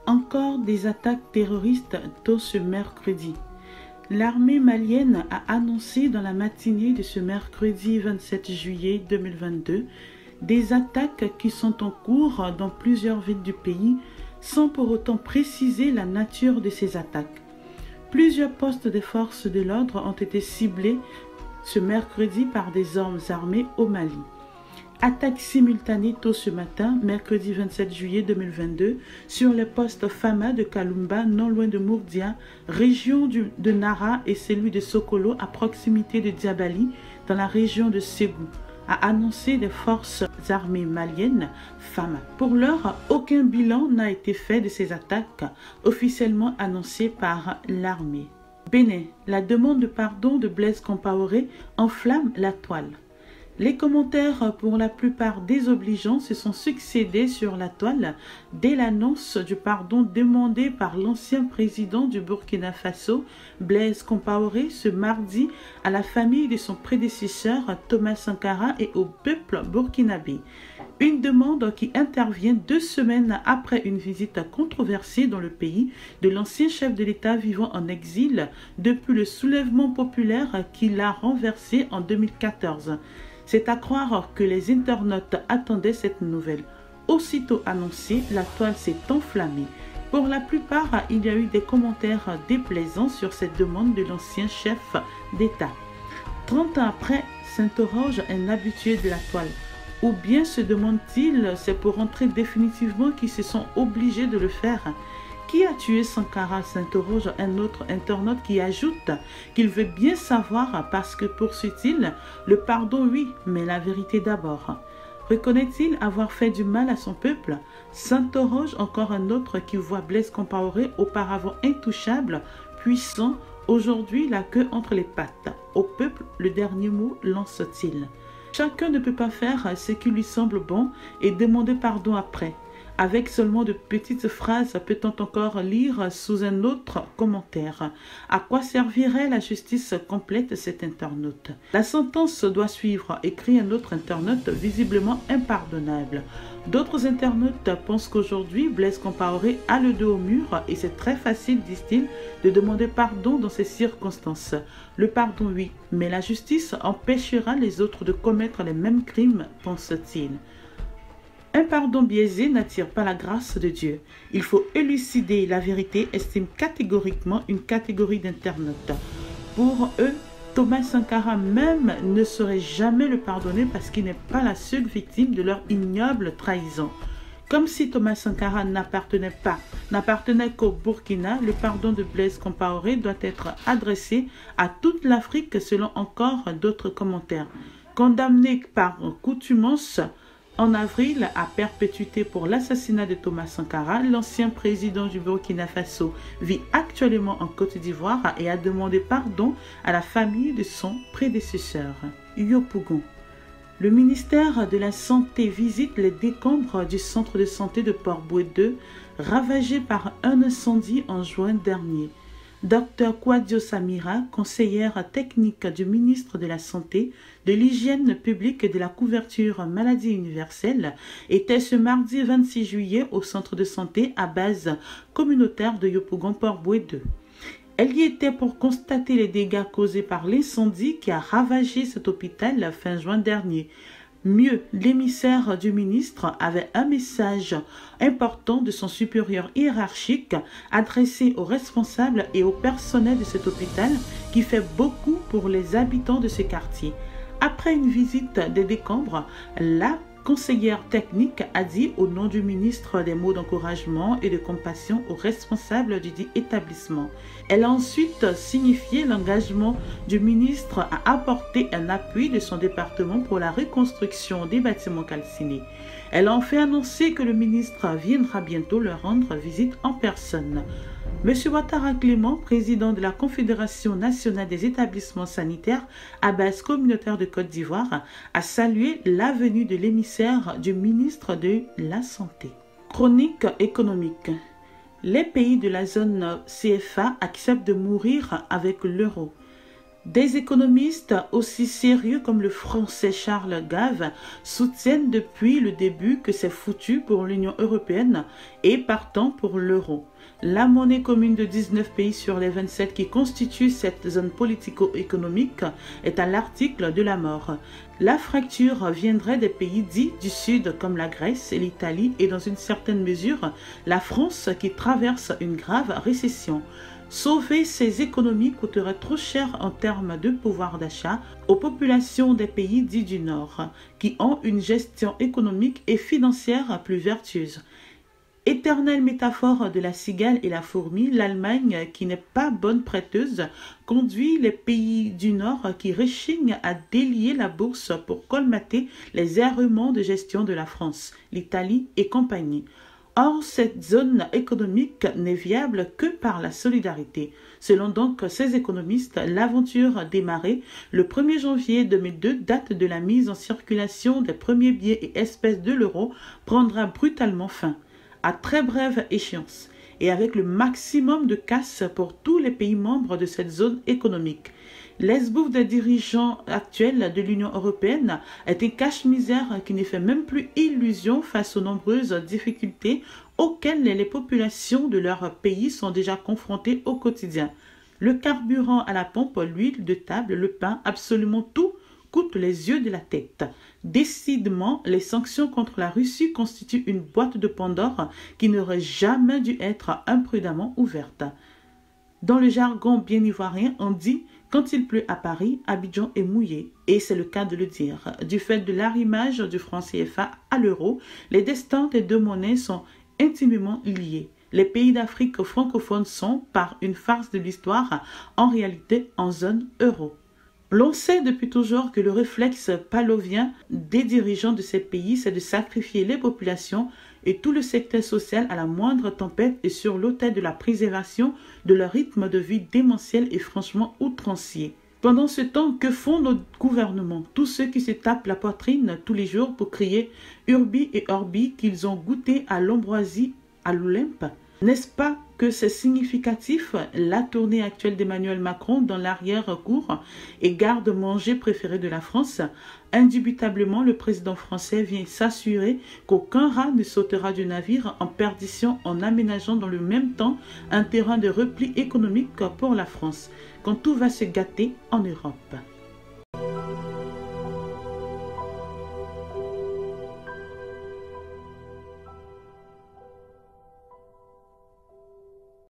Encore des attaques terroristes tôt ce mercredi. L'armée malienne a annoncé dans la matinée de ce mercredi 27 juillet 2022 des attaques qui sont en cours dans plusieurs villes du pays sans pour autant préciser la nature de ces attaques. Plusieurs postes des forces de l'ordre ont été ciblés ce mercredi par des hommes armés au Mali. Attaque simultanée tôt ce matin, mercredi 27 juillet 2022, sur les postes Fama de Kalumba, non loin de Mourdia, région de Nara, et celui de Sokolo, à proximité de Diabali, dans la région de Ségou, a annoncé les forces armées maliennes Fama. Pour l'heure, aucun bilan n'a été fait de ces attaques officiellement annoncées par l'armée. Bénin, la demande de pardon de Blaise Compaoré enflamme la toile. Les commentaires, pour la plupart désobligeants, se sont succédés sur la toile dès l'annonce du pardon demandé par l'ancien président du Burkina Faso, Blaise Compaoré, ce mardi à la famille de son prédécesseur Thomas Sankara et au peuple burkinabé. Une demande qui intervient 2 semaines après une visite controversée dans le pays de l'ancien chef de l'État vivant en exil depuis le soulèvement populaire qui l'a renversé en 2014. C'est à croire que les internautes attendaient cette nouvelle. Aussitôt annoncée, la toile s'est enflammée. Pour la plupart, il y a eu des commentaires déplaisants sur cette demande de l'ancien chef d'État. 30 ans après, s'interroge un habitué de la toile. Ou bien se demande-t-il, c'est pour entrer définitivement qu'ils se sont obligés de le faire? Qui a tué Sankara, s'interroge un autre internaute qui ajoute qu'il veut bien savoir parce que, poursuit-il, le pardon oui, mais la vérité d'abord. Reconnaît-il avoir fait du mal à son peuple? S'interroge encore un autre qui voit Blaise Compaoré, auparavant intouchable, puissant, aujourd'hui la queue entre les pattes. Au peuple, le dernier mot lance-t-il. Chacun ne peut pas faire ce qui lui semble bon et demander pardon après. Avec seulement de petites phrases, peut-on encore lire sous un autre commentaire? À quoi servirait la justice complète, cet internaute? La sentence doit suivre, écrit un autre internaute visiblement impardonnable. D'autres internautes pensent qu'aujourd'hui, Blaise Compaoré a le dos au mur et c'est très facile, disent-ils, de demander pardon dans ces circonstances. Le pardon, oui, mais la justice empêchera les autres de commettre les mêmes crimes, pense-t-il. Un pardon biaisé n'attire pas la grâce de Dieu. Il faut élucider la vérité, estime catégoriquement une catégorie d'internautes. Pour eux, Thomas Sankara même ne saurait jamais le pardonner parce qu'il n'est pas la seule victime de leur ignoble trahison. Comme si Thomas Sankara n'appartenait qu'au Burkina, le pardon de Blaise Compaoré doit être adressé à toute l'Afrique selon encore d'autres commentaires. Condamné par coutumance, en avril, à perpétuité pour l'assassinat de Thomas Sankara, l'ancien président du Burkina Faso vit actuellement en Côte d'Ivoire et a demandé pardon à la famille de son prédécesseur. Yopougon. Le ministère de la Santé visite les décombres du centre de santé de Port-Bouët 2, ravagé par un incendie en juin dernier. Dr Kouadio Samira, conseillère technique du ministre de la Santé, de l'Hygiène publique et de la couverture maladie universelle, était ce mardi 26 juillet au centre de santé à base communautaire de Yopougon Port-Bouët 2. Elle y était pour constater les dégâts causés par l'incendie qui a ravagé cet hôpital fin juin dernier. Mieux, l'émissaire du ministre avait un message important de son supérieur hiérarchique adressé aux responsables et au personnel de cet hôpital qui fait beaucoup pour les habitants de ce quartier. Après une visite des décombres, la conseillère technique a dit au nom du ministre des mots d'encouragement et de compassion aux responsables du dit établissement. Elle a ensuite signifié l'engagement du ministre à apporter un appui de son département pour la reconstruction des bâtiments calcinés. Elle a enfin annoncé que le ministre viendra bientôt leur rendre visite en personne. M. Ouattara Clément, président de la Confédération nationale des établissements sanitaires à base communautaire de Côte d'Ivoire, a salué la venue de l'émissaire du ministre de la Santé. Chronique économique. Les pays de la zone CFA acceptent de mourir avec l'euro. Des économistes aussi sérieux comme le français Charles Gave soutiennent depuis le début que c'est foutu pour l'Union européenne et partant pour l'euro. La monnaie commune de 19 pays sur les 27 qui constituent cette zone politico-économique est à l'article de la mort. La fracture viendrait des pays dits du Sud comme la Grèce et l'Italie et dans une certaine mesure la France qui traverse une grave récession. Sauver ces économies coûterait trop cher en termes de pouvoir d'achat aux populations des pays dits du Nord, qui ont une gestion économique et financière plus vertueuse. Éternelle métaphore de la cigale et la fourmi, l'Allemagne, qui n'est pas bonne prêteuse, conduit les pays du Nord qui rechignent à délier la bourse pour colmater les errements de gestion de la France, l'Italie et compagnie. Or, cette zone économique n'est viable que par la solidarité. Selon donc ces économistes, l'aventure démarrée le 1er janvier 2002, date de la mise en circulation des premiers billets et espèces de l'euro, prendra brutalement fin, à très brève échéance, et avec le maximum de casse pour tous les pays membres de cette zone économique. L'esbouff des dirigeants actuels de l'Union européenne est un cache-misère qui ne fait même plus illusion face aux nombreuses difficultés auxquelles les populations de leur pays sont déjà confrontées au quotidien. Le carburant à la pompe, l'huile de table, le pain, absolument tout coûte les yeux de la tête. Décidément, les sanctions contre la Russie constituent une boîte de Pandore qui n'aurait jamais dû être imprudemment ouverte. Dans le jargon bien ivoirien, on dit « quand il pleut à Paris, Abidjan est mouillé ». Et c'est le cas de le dire. Du fait de l'arrimage du franc CFA à l'euro, les destins des deux monnaies sont intimement liés. Les pays d'Afrique francophone sont, par une farce de l'histoire, en réalité en zone euro. L'on sait depuis toujours que le réflexe pavlovien des dirigeants de ces pays, c'est de sacrifier les populations et tout le secteur social à la moindre tempête et sur l'autel de la préservation de leur rythme de vie démentiel et franchement outrancier. Pendant ce temps, que font nos gouvernements, tous ceux qui se tapent la poitrine tous les jours pour crier Urbi et Orbi qu'ils ont goûté à l'ambroisie à l'Olympe? N'est-ce pas que c'est significatif la tournée actuelle d'Emmanuel Macron dans l'arrière-cour et garde-manger préféré de la France? Indubitablement, le président français vient s'assurer qu'aucun rat ne sautera du navire en perdition en aménageant dans le même temps un terrain de repli économique pour la France, quand tout va se gâter en Europe.